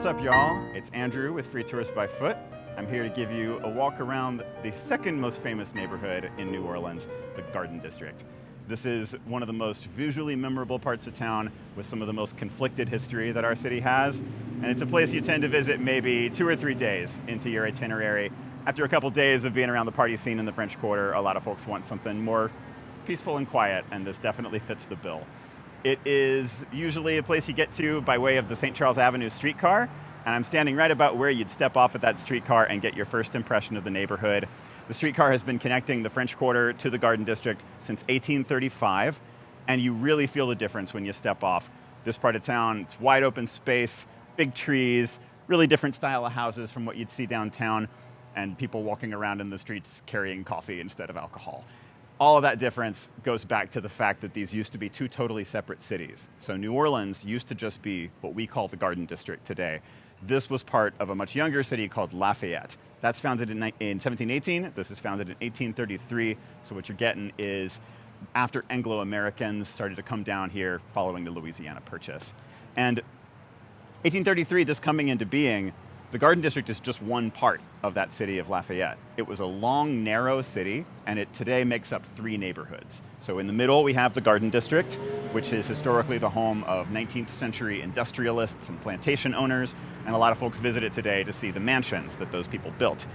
What's up, y'all? It's Andrew with Free Tours by Foot. I'm here to give you a walk around the second most famous neighborhood in New Orleans, the Garden District. This is one of the most visually memorable parts of town with some of the most conflicted history that our city has. And it's a place you tend to visit maybe 2 or 3 days into your itinerary. After a couple days of being around the party scene in the French Quarter, a lot of folks want something more peaceful and quiet, and this definitely fits the bill. It is usually a place you get to by way of the St. Charles Avenue streetcar, and I'm standing right about where you'd step off at that streetcar and get your first impression of the neighborhood. The streetcar has been connecting the French Quarter to the Garden District since 1835, and you really feel the difference when you step off. This part of town, it's wide open space, big trees, really different style of houses from what you'd see downtown, and people walking around in the streets carrying coffee instead of alcohol. All of that difference goes back to the fact that these used to be two totally separate cities. So New Orleans used to just be what we call the Garden District today. This was part of a much younger city called Lafayette. That's founded in 1718. This is founded in 1833. So what you're getting is after Anglo-Americans started to come down here following the Louisiana Purchase. And 1833, this coming into being, the Garden District is just one part of that city of Lafayette. It was a long, narrow city, and it today makes up 3 neighborhoods. So in the middle, we have the Garden District, which is historically the home of 19th century industrialists and plantation owners, and a lot of folks visit it today to see the mansions that those people built.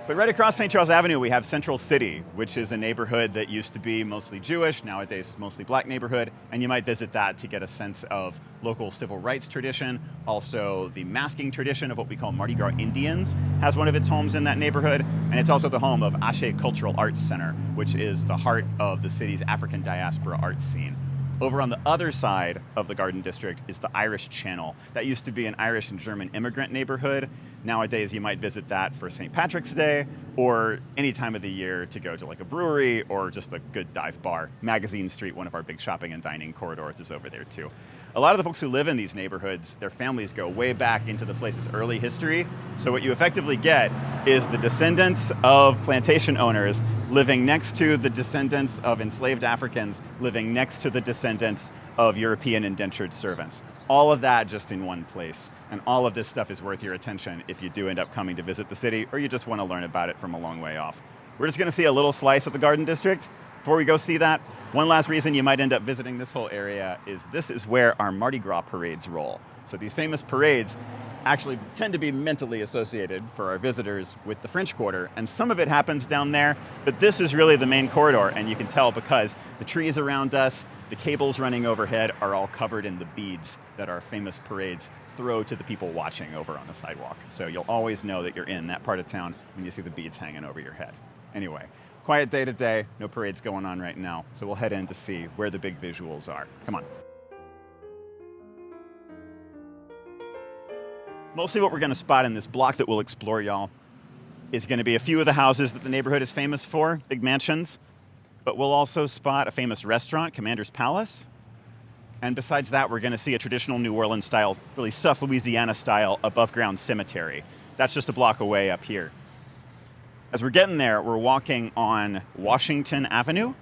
But right across St. Charles Avenue, we have Central City, which is a neighborhood that used to be mostly Jewish, nowadays mostly black neighborhood, and you might visit that to get a sense of local civil rights tradition. Also, the masking tradition of what we call Mardi Gras Indians has one of its homes in that neighborhood, and it's also the home of Ashe Cultural Arts Center, which is the heart of the city's African diaspora arts scene. Over on the other side of the Garden District is the Irish Channel. That used to be an Irish and German immigrant neighborhood. Nowadays, you might visit that for St. Patrick's Day or any time of the year to go to like a brewery or just a good dive bar. Magazine Street, one of our big shopping and dining corridors, is over there too. A lot of the folks who live in these neighborhoods, their families go way back into the place's early history. So what you effectively get is the descendants of plantation owners living next to the descendants of enslaved Africans, living next to the descendants of European indentured servants. All of that just in one place. And all of this stuff is worth your attention if you do end up coming to visit the city or you just want to learn about it from a long way off. We're just going to see a little slice of the Garden District. Before we go see that, one last reason you might end up visiting this whole area is this is where our Mardi Gras parades roll. So these famous parades actually tend to be mentally associated for our visitors with the French Quarter, and some of it happens down there, but this is really the main corridor, and you can tell because the trees around us, the cables running overhead are all covered in the beads that our famous parades throw to the people watching over on the sidewalk. So you'll always know that you're in that part of town when you see the beads hanging over your head. Anyway, quiet day today, no parades going on right now, so we'll head in to see where the big visuals are. Come on. Mostly what we're going to spot in this block that we'll explore, y'all, is going to be a few of the houses that the neighborhood is famous for, big mansions, but we'll also spot a famous restaurant, Commander's Palace. And besides that, we're going to see a traditional New Orleans style, really South Louisiana style above ground cemetery. That's just a block away up here. As we're getting there, we're walking on Washington Avenue,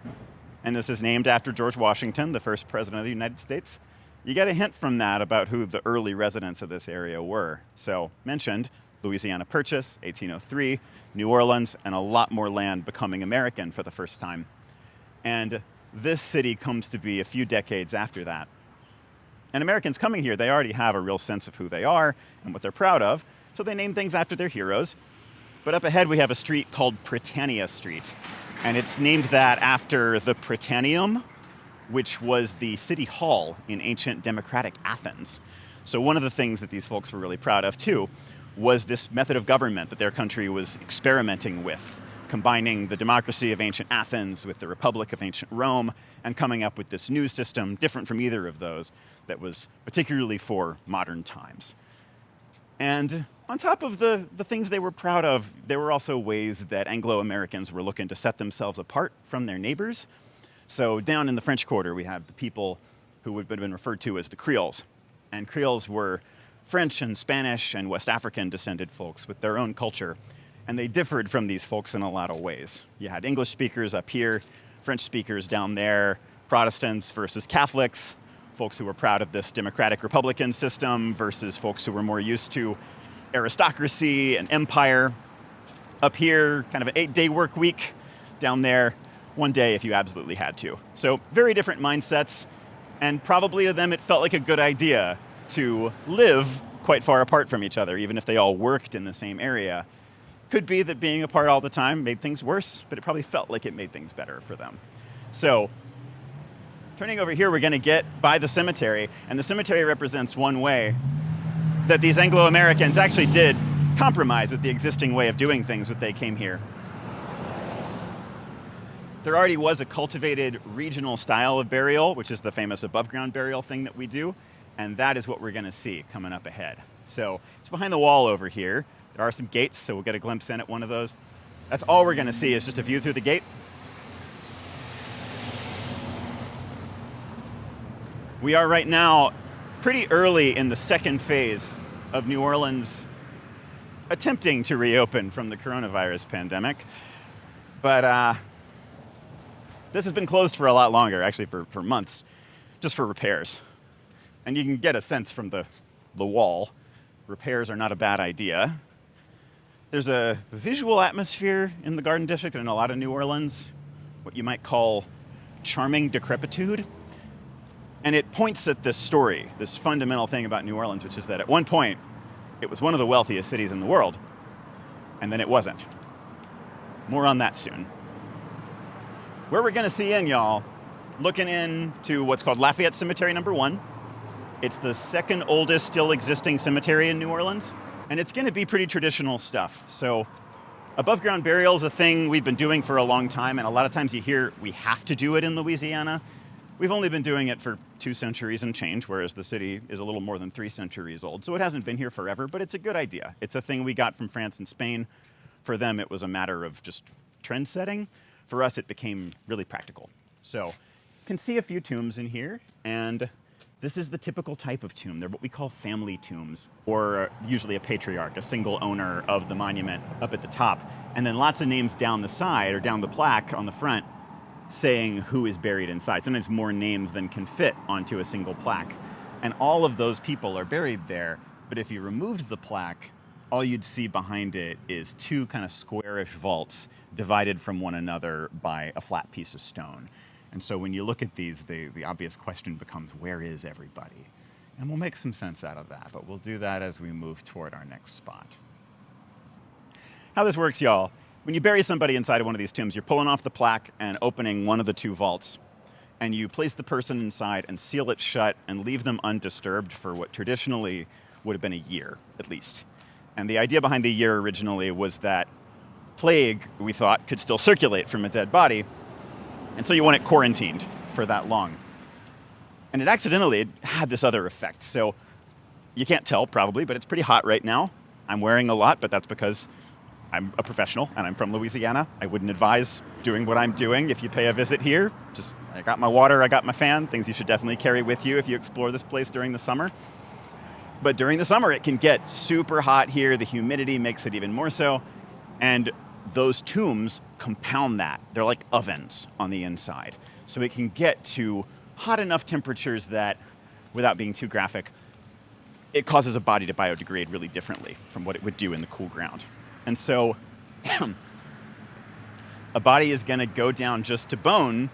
and this is named after George Washington, the first president of the United States. You get a hint from that about who the early residents of this area were. So, mentioned, Louisiana Purchase, 1803, New Orleans, and a lot more land becoming American for the first time. And this city comes to be a few decades after that. And Americans coming here, they already have a real sense of who they are and what they're proud of, so they name things after their heroes. But up ahead, we have a street called Prytania Street, and it's named that after the Prytaneum, which was the city hall in ancient democratic Athens. So one of the things that these folks were really proud of, too, was this method of government that their country was experimenting with, combining the democracy of ancient Athens with the Republic of ancient Rome, and coming up with this new system, different from either of those, that was particularly for modern times. And on top of the things they were proud of, there were also ways that Anglo-Americans were looking to set themselves apart from their neighbors. So down in the French Quarter, we have the people who would have been referred to as the Creoles. And Creoles were French and Spanish and West African descended folks with their own culture. And they differed from these folks in a lot of ways. You had English speakers up here, French speakers down there, Protestants versus Catholics, folks who were proud of this democratic Republican system versus folks who were more used to aristocracy and empire. Up here, kind of an 8-day work week. Down there, 1 day if you absolutely had to. So very different mindsets, and probably to them it felt like a good idea to live quite far apart from each other, even if they all worked in the same area. Could be that being apart all the time made things worse, but it probably felt like it made things better for them. So, turning over here, we're going to get by the cemetery, and the cemetery represents one way that these Anglo-Americans actually did compromise with the existing way of doing things when they came here. There already was a cultivated regional style of burial, which is the famous above-ground burial thing that we do, and that is what we're going to see coming up ahead. So it's behind the wall over here. There are some gates, so we'll get a glimpse in at one of those. That's all we're going to see is just a view through the gate. We are right now pretty early in the second phase of New Orleans attempting to reopen from the coronavirus pandemic. But this has been closed for a lot longer, actually for months, just for repairs. And you can get a sense from the wall. Repairs are not a bad idea. There's a visual atmosphere in the Garden District and in a lot of New Orleans, what you might call charming decrepitude. And it points at this story, this fundamental thing about New Orleans, which is that at one point, it was one of the wealthiest cities in the world, and then it wasn't. More on that soon. Where we're gonna see in, y'all, looking into what's called Lafayette Cemetery number 1. It's the second oldest still existing cemetery in New Orleans, and it's gonna be pretty traditional stuff. So above ground burial is a thing we've been doing for a long time, and a lot of times you hear we have to do it in Louisiana. We've only been doing it for 2 centuries and change, whereas the city is a little more than 3 centuries old. So it hasn't been here forever, but it's a good idea. It's a thing we got from France and Spain. For them, it was a matter of just trend setting. For us, it became really practical. So you can see a few tombs in here, and this is the typical type of tomb. They're what we call family tombs, or usually a patriarch, a single owner of the monument up at the top, and then lots of names down the side or down the plaque on the front saying who is buried inside. Sometimes more names than can fit onto a single plaque. And all of those people are buried there, but if you removed the plaque, all you'd see behind it is 2 kind of squarish vaults divided from one another by a flat piece of stone. And so when you look at these, the obvious question becomes, where is everybody? And we'll make some sense out of that, but we'll do that as we move toward our next spot. How this works, y'all. When you bury somebody inside of one of these tombs, you're pulling off the plaque and opening one of the 2 vaults, and you place the person inside and seal it shut and leave them undisturbed for what traditionally would have been a year, at least. And the idea behind the year originally was that plague, we thought, could still circulate from a dead body, and so you want it quarantined for that long. And it accidentally had this other effect. So you can't tell, probably, but it's pretty hot right now. I'm wearing a lot, but that's because I'm a professional and I'm from Louisiana. I wouldn't advise doing what I'm doing if you pay a visit here. Just, I got my water, I got my fan, things you should definitely carry with you if you explore this place during the summer. But during the summer, it can get super hot here. The humidity makes it even more so. And those tombs compound that. They're like ovens on the inside. So it can get to hot enough temperatures that, without being too graphic, it causes a body to biodegrade really differently from what it would do in the cool ground. And so a body is going to go down just to bone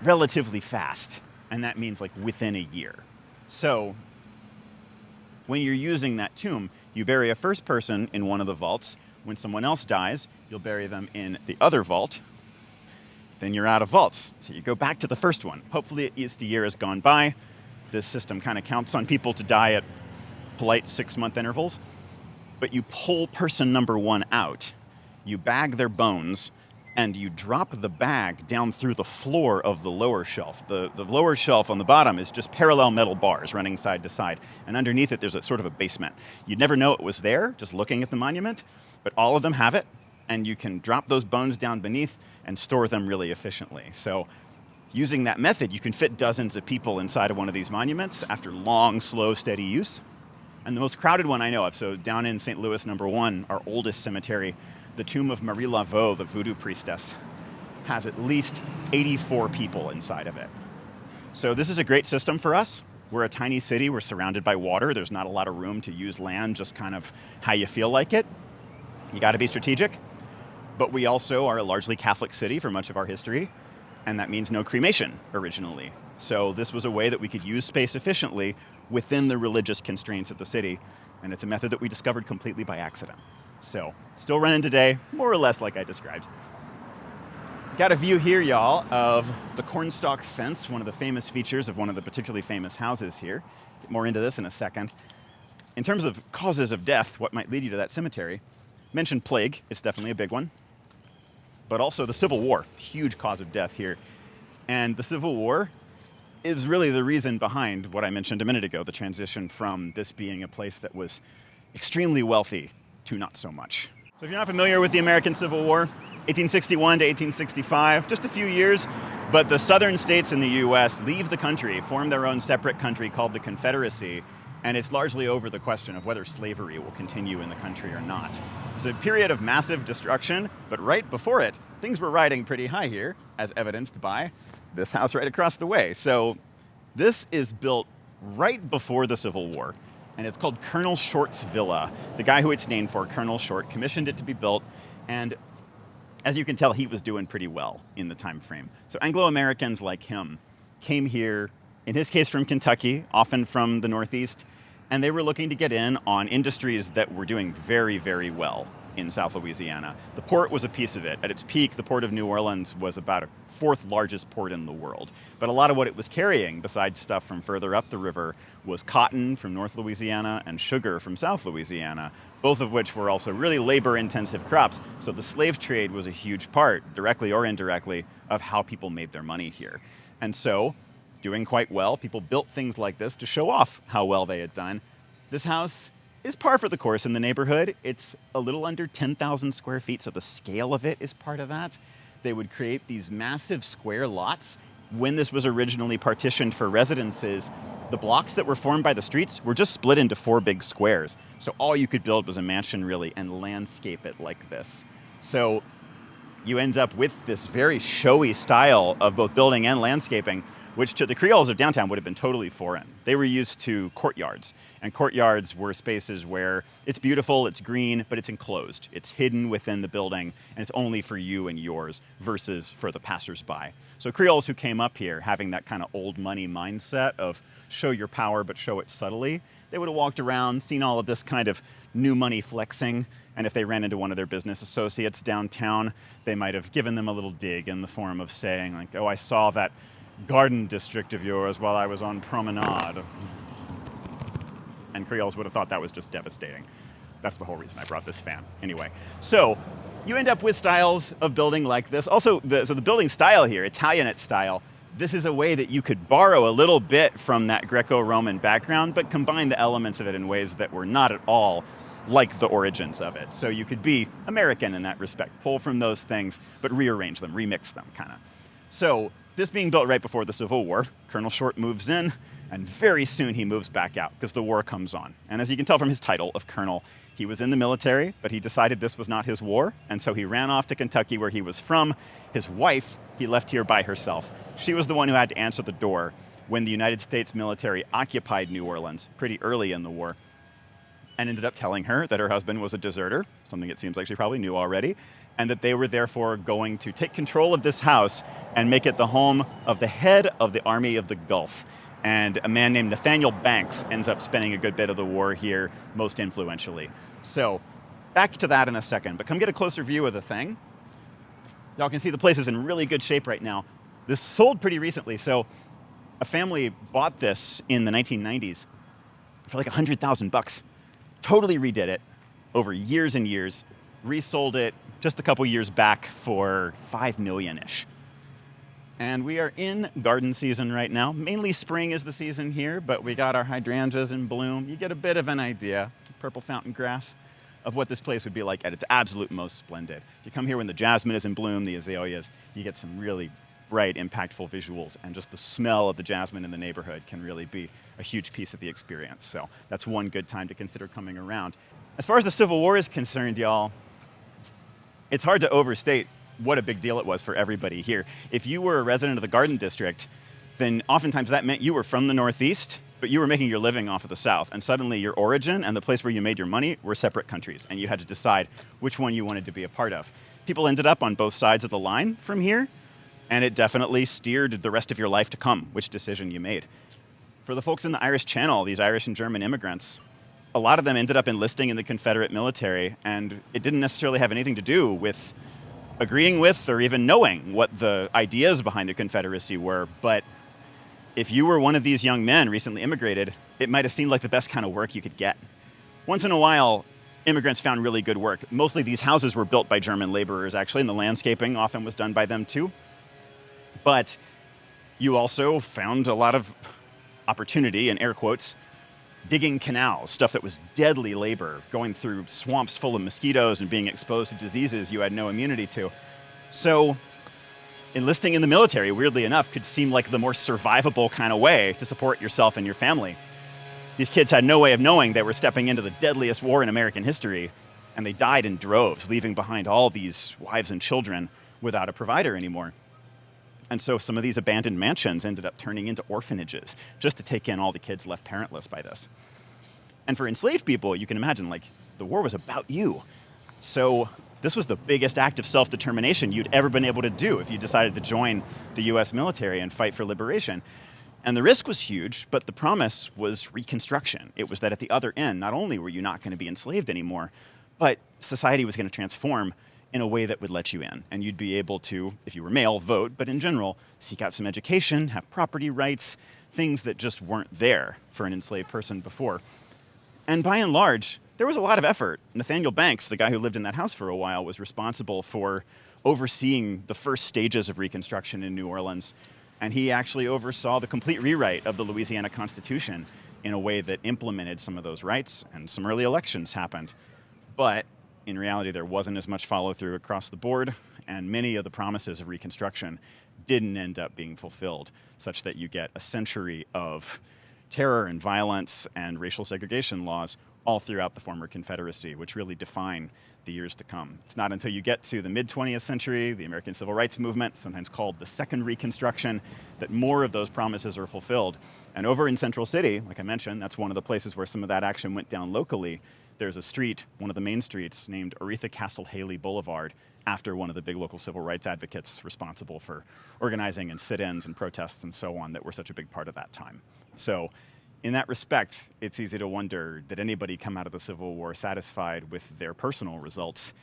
relatively fast. And that means like within a year. So when you're using that tomb, you bury a first person in one of the vaults. When someone else dies, you'll bury them in the other vault. Then you're out of vaults. So you go back to the first one. Hopefully at least a year has gone by. This system kind of counts on people to die at polite 6-month intervals. But you pull person number 1 out, you bag their bones, and you drop the bag down through the floor of the lower shelf. The lower shelf on the bottom is just parallel metal bars running side to side. And underneath it, there's a sort of a basement. You'd never know it was there just looking at the monument, but all of them have it, and you can drop those bones down beneath and store them really efficiently. So using that method, you can fit dozens of people inside of one of these monuments after long, slow, steady use. And the most crowded one I know of, so down in St. Louis, number 1, our oldest cemetery, the tomb of Marie Laveau, the Voodoo Priestess, has at least 84 people inside of it. So this is a great system for us. We're a tiny city, we're surrounded by water, there's not a lot of room to use land just kind of how you feel like it. You gotta be strategic. But we also are a largely Catholic city for much of our history, and that means no cremation originally. So this was a way that we could use space efficiently within the religious constraints of the city, and it's a method that we discovered completely by accident. So, still running today, more or less like I described. Got a view here, y'all, of the cornstalk fence, one of the famous features of one of the particularly famous houses here. Get more into this in a second. In terms of causes of death, what might lead you to that cemetery, mentioned plague, it's definitely a big one, but also the Civil War, huge cause of death here. And the Civil War is really the reason behind what I mentioned a minute ago, the transition from this being a place that was extremely wealthy to not so much. So if you're not familiar with the American Civil War, 1861 to 1865, just a few years, but the southern states in the US leave the country, form their own separate country called the Confederacy, and it's largely over the question of whether slavery will continue in the country or not. It's a period of massive destruction, but right before it, things were riding pretty high here, as evidenced by this house right across the way. So this is built right before the Civil War, and it's called Colonel Short's Villa. The guy who it's named for, Colonel Short, commissioned it to be built, and as you can tell, he was doing pretty well in the time frame. So Anglo-Americans like him came here, in his case from Kentucky, often from the Northeast, and they were looking to get in on industries that were doing very, very well in South Louisiana. The port was a piece of it. At its peak, the port of New Orleans was about a fourth largest port in the world. But a lot of what it was carrying, besides stuff from further up the river, was cotton from North Louisiana and sugar from South Louisiana, both of which were also really labor-intensive crops. So the slave trade was a huge part, directly or indirectly, of how people made their money here. And so, doing quite well, people built things like this to show off how well they had done. This house is par for the course in the neighborhood. It's a little under 10,000 square feet, so the scale of it is part of that. They would create these massive square lots. When this was originally partitioned for residences, the blocks that were formed by the streets were just split into 4 big squares. So all you could build was a mansion, really, and landscape it like this. So you end up with this very showy style of both building and landscaping, which to the Creoles of downtown would have been totally foreign. They were used to courtyards, and courtyards were spaces where it's beautiful, it's green, but it's enclosed. It's hidden within the building, and it's only for you and yours versus for the passersby. So Creoles who came up here having that kind of old money mindset of show your power, but show it subtly, they would have walked around, seen all of this kind of new money flexing, and if they ran into one of their business associates downtown, they might have given them a little dig in the form of saying, like, oh, I saw that garden district of yours while I was on promenade. And Creoles would have thought that was just devastating. That's the whole reason I brought this fan. Anyway, so you end up with styles of building like this. Also, the building style here, Italianate style, this is a way that you could borrow a little bit from that Greco-Roman background, but combine the elements of it in ways that were not at all like the origins of it. So you could be American in that respect, pull from those things, but rearrange them, remix them, kind of. So this being built right before the Civil War, Colonel Short moves in, and very soon he moves back out because the war comes on. And as you can tell from his title of colonel, he was in the military, but he decided this was not his war, and so he ran off to Kentucky where he was from. His wife, he left here by herself. She was the one who had to answer the door when the United States military occupied New Orleans pretty early in the war, and ended up telling her that her husband was a deserter, something it seems like she probably knew already, and that they were therefore going to take control of this house and make it the home of the head of the Army of the Gulf. And a man named Nathaniel Banks ends up spending a good bit of the war here, most influentially. So, back to that in a second, but come get a closer view of the thing. Y'all can see the place is in really good shape right now. This sold pretty recently, so a family bought this in the 1990s for like $100,000. Totally redid it over years and years, resold it just a couple years back for $5 million-ish. And we are in garden season right now. Mainly spring is the season here, but we got our hydrangeas in bloom. You get a bit of an idea, purple fountain grass, of what this place would be like at its absolute most splendid. If you come here when the jasmine is in bloom, the azaleas, you get some really bright, impactful visuals, and just the smell of the jasmine in the neighborhood can really be a huge piece of the experience. So that's one good time to consider coming around. As far as the Civil War is concerned, y'all, it's hard to overstate what a big deal it was for everybody here. If you were a resident of the Garden District, then oftentimes that meant you were from the Northeast, but you were making your living off of the South. And suddenly your origin and the place where you made your money were separate countries. And you had to decide which one you wanted to be a part of. People ended up on both sides of the line from here. And it definitely steered the rest of your life to come, which decision you made. For the folks in the Irish Channel, these Irish and German immigrants, a lot of them ended up enlisting in the Confederate military. And it didn't necessarily have anything to do with agreeing with or even knowing what the ideas behind the Confederacy were. But if you were one of these young men recently immigrated, it might have seemed like the best kind of work you could get. Once in a while, immigrants found really good work. Mostly these houses were built by German laborers, actually, and the landscaping often was done by them too. But you also found a lot of opportunity, in air quotes, digging canals, stuff that was deadly labor, going through swamps full of mosquitoes and being exposed to diseases you had no immunity to. So enlisting in the military, weirdly enough, could seem like the more survivable kind of way to support yourself and your family. These kids had no way of knowing they were stepping into the deadliest war in American history, and they died in droves, leaving behind all these wives and children without a provider anymore. And so some of these abandoned mansions ended up turning into orphanages just to take in all the kids left parentless by this. And for enslaved people, you can imagine, like, the war was about you. So this was the biggest act of self-determination you'd ever been able to do if you decided to join the US military and fight for liberation. And the risk was huge, but the promise was Reconstruction. It was that at the other end, not only were you not going to be enslaved anymore, but society was going to transform in a way that would let you in. And you'd be able to, if you were male, vote, but in general, seek out some education, have property rights, things that just weren't there for an enslaved person before. And by and large, there was a lot of effort. Nathaniel Banks, the guy who lived in that house for a while, was responsible for overseeing the first stages of Reconstruction in New Orleans. And he actually oversaw the complete rewrite of the Louisiana Constitution in a way that implemented some of those rights, and some early elections happened. But in reality, there wasn't as much follow-through across the board, and many of the promises of Reconstruction didn't end up being fulfilled, such that you get a century of terror and violence and racial segregation laws all throughout the former Confederacy, which really define the years to come. It's not until you get to the mid-20th century, the American Civil Rights Movement, sometimes called the Second Reconstruction, that more of those promises are fulfilled. And over in Central City, like I mentioned, that's one of the places where some of that action went down locally. There's a street, one of the main streets, named Aretha Castle Haley Boulevard, after one of the big local civil rights advocates responsible for organizing and sit-ins and protests and so on that were such a big part of that time. So in that respect, it's easy to wonder, did anybody come out of the Civil War satisfied with their personal results?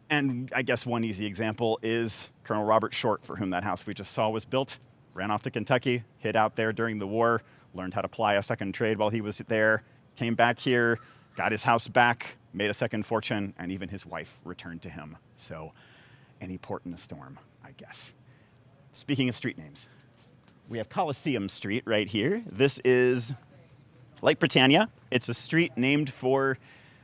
And I guess one easy example is Colonel Robert Short, for whom that house we just saw was built. Ran off to Kentucky, hid out there during the war, learned how to ply a second trade while he was there, came back here, got his house back, made a second fortune, and even his wife returned to him. So any port in a storm, I guess. Speaking of street names, we have Coliseum Street right here. This is like Prytania. It's a street named for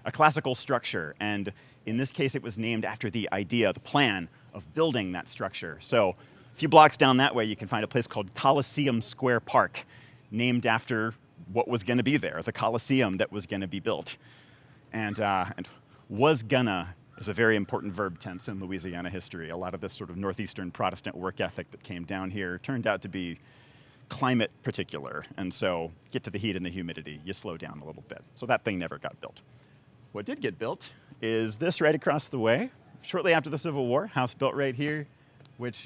a classical structure. And in this case, it was named after the idea, the plan of building that structure. So a few blocks down that way, you can find a place called Coliseum Square Park, named after what was going to be there, the Coliseum that was going to be built. And was gonna is a very important verb tense in Louisiana history. A lot of this sort of northeastern Protestant work ethic that came down here turned out to be climate particular. And so get to the heat and the humidity, you slow down a little bit. So that thing never got built. What did get built is this right across the way. Shortly after the Civil War, house built right here, which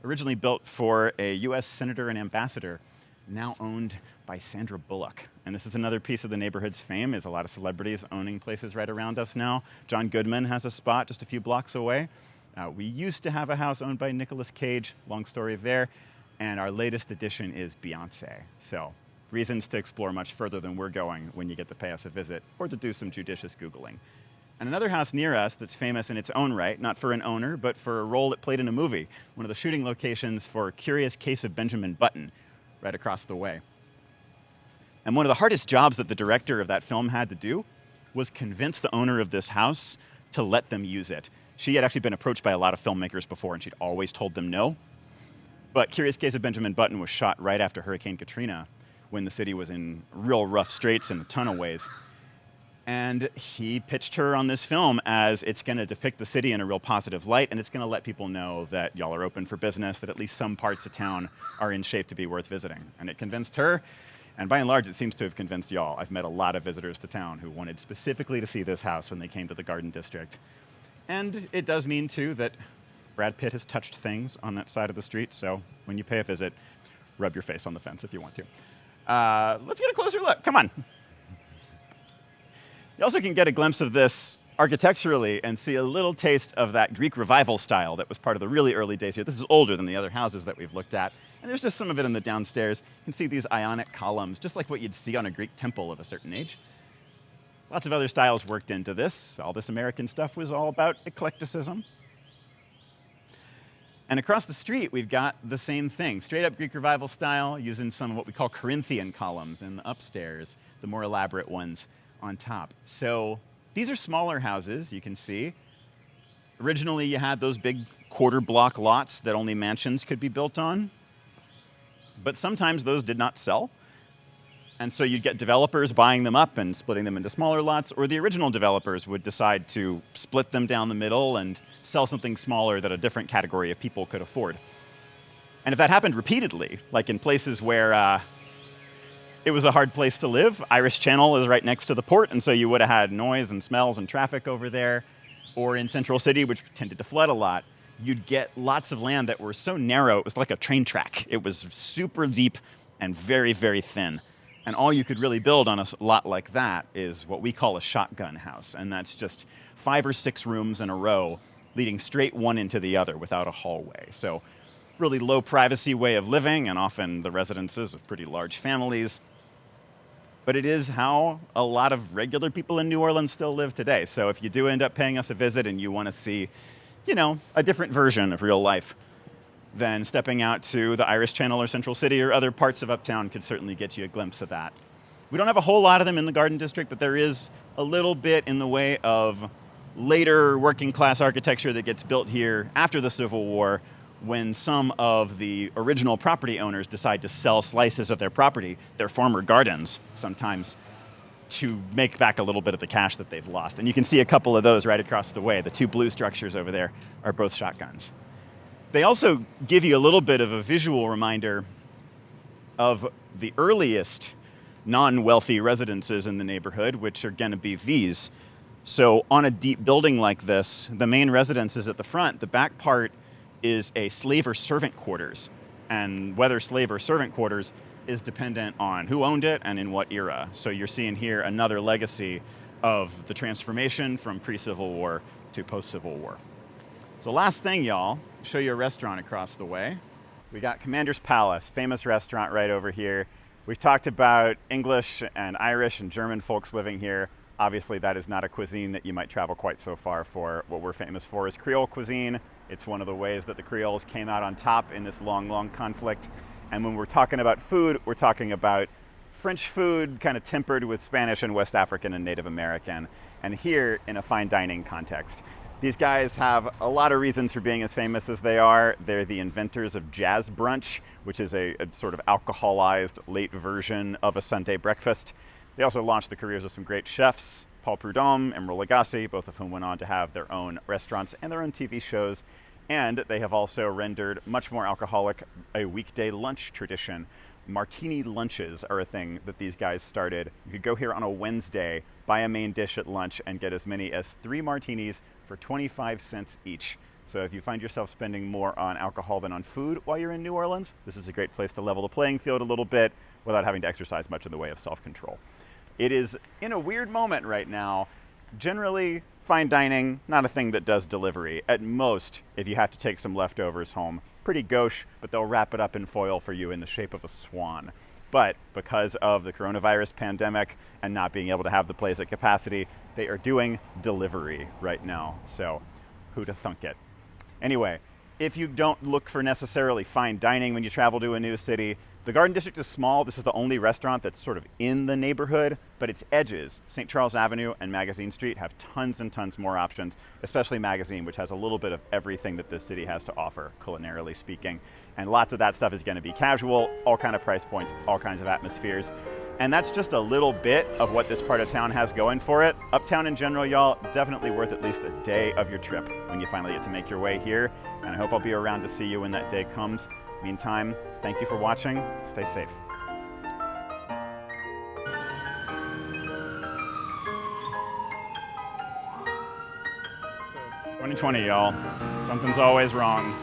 originally built for a US senator and ambassador, now owned by Sandra Bullock. And this is another piece of the neighborhood's fame, is a lot of celebrities owning places right around us now. John Goodman has a spot just a few blocks away. We used to have a house owned by Nicolas Cage, long story there. And our latest addition is Beyonce. So reasons to explore much further than we're going when you get to pay us a visit, or to do some judicious Googling. And another house near us that's famous in its own right, not for an owner, but for a role it played in a movie, one of the shooting locations for Curious Case of Benjamin Button, right across the way. And one of the hardest jobs that the director of that film had to do was convince the owner of this house to let them use it. She had actually been approached by a lot of filmmakers before, and she'd always told them no. But Curious Case of Benjamin Button was shot right after Hurricane Katrina, when the city was in real rough straits in a ton of ways. And he pitched her on this film as it's going to depict the city in a real positive light, and it's going to let people know that y'all are open for business, that at least some parts of town are in shape to be worth visiting. And it convinced her, and by and large, it seems to have convinced y'all. I've met a lot of visitors to town who wanted specifically to see this house when they came to the Garden District. And it does mean, too, that Brad Pitt has touched things on that side of the street, so when you pay a visit, rub your face on the fence if you want to. Let's get a closer look. Come on. You also can get a glimpse of this architecturally and see a little taste of that Greek revival style that was part of the really early days here. This is older than the other houses that we've looked at. And there's just some of it in the downstairs. You can see these Ionic columns, just like what you'd see on a Greek temple of a certain age. Lots of other styles worked into this. All this American stuff was all about eclecticism. And across the street, we've got the same thing. Straight up Greek revival style, using some of what we call Corinthian columns in the upstairs, the more elaborate ones on top. So these are smaller houses, you can see. Originally, you had those big quarter block lots that only mansions could be built on. But sometimes those did not sell. And so you'd get developers buying them up and splitting them into smaller lots, or the original developers would decide to split them down the middle and sell something smaller that a different category of people could afford. And if that happened repeatedly, like in places where it was a hard place to live. Irish Channel is right next to the port, and so you would have had noise and smells and traffic over there. Or in Central City, which tended to flood a lot, you'd get lots of land that were so narrow, it was like a train track. It was super deep and very, very thin. And all you could really build on a lot like that is what we call a shotgun house. And that's just 5 or 6 rooms in a row, leading straight one into the other without a hallway. So really low privacy way of living, and often the residences of pretty large families. But it is how a lot of regular people in New Orleans still live today. So if you do end up paying us a visit and you want to see, a different version of real life, then stepping out to the Irish Channel or Central City or other parts of Uptown could certainly get you a glimpse of that. We don't have a whole lot of them in the Garden District, but there is a little bit in the way of later working class architecture that gets built here after the Civil War, when some of the original property owners decide to sell slices of their property, their former gardens, sometimes, to make back a little bit of the cash that they've lost. And you can see a couple of those right across the way. The 2 blue structures over there are both shotguns. They also give you a little bit of a visual reminder of the earliest non-wealthy residences in the neighborhood, which are going to be these. So on a deep building like this, the main residence is at the front. The back part is a slave or servant quarters. And whether slave or servant quarters is dependent on who owned it and in what era. So you're seeing here another legacy of the transformation from pre-Civil War to post-Civil War. So last thing, y'all, show you a restaurant across the way. We got Commander's Palace, famous restaurant right over here. We've talked about English and Irish and German folks living here. Obviously, that is not a cuisine that you might travel quite so far for. What we're famous for is Creole cuisine. It's one of the ways that the Creoles came out on top in this long, long conflict. And when we're talking about food, we're talking about French food kind of tempered with Spanish and West African and Native American. And here in a fine dining context. These guys have a lot of reasons for being as famous as they are. They're the inventors of jazz brunch, which is a sort of alcoholized late version of a Sunday breakfast. They also launched the careers of some great chefs, Paul Prudhomme, Emeril Lagasse, both of whom went on to have their own restaurants and their own TV shows. And they have also rendered much more alcoholic a weekday lunch tradition. Martini lunches are a thing that these guys started. You could go here on a Wednesday, buy a main dish at lunch, and get as many as 3 martinis for 25 cents each. So if you find yourself spending more on alcohol than on food while you're in New Orleans, this is a great place to level the playing field a little bit without having to exercise much in the way of self-control. It is in a weird moment right now. Generally, fine dining, not a thing that does delivery. At most, if you have to take some leftovers home, pretty gauche, but they'll wrap it up in foil for you in the shape of a swan. But because of the coronavirus pandemic and not being able to have the place at capacity, they are doing delivery right now. So who'da thunk it? Anyway, if you don't look for necessarily fine dining when you travel to a new city, the Garden District is small. This is the only restaurant that's sort of in the neighborhood, but its edges, St. Charles Avenue and Magazine Street, have tons and tons more options, especially Magazine, which has a little bit of everything that this city has to offer, culinarily speaking. And lots of that stuff is going to be casual, all kind of price points, all kinds of atmospheres. And that's just a little bit of what this part of town has going for it. Uptown in general, y'all, definitely worth at least a day of your trip when you finally get to make your way here. And I hope I'll be around to see you when that day comes. Meantime, thank you for watching. Stay safe. 2020, y'all. Something's always wrong.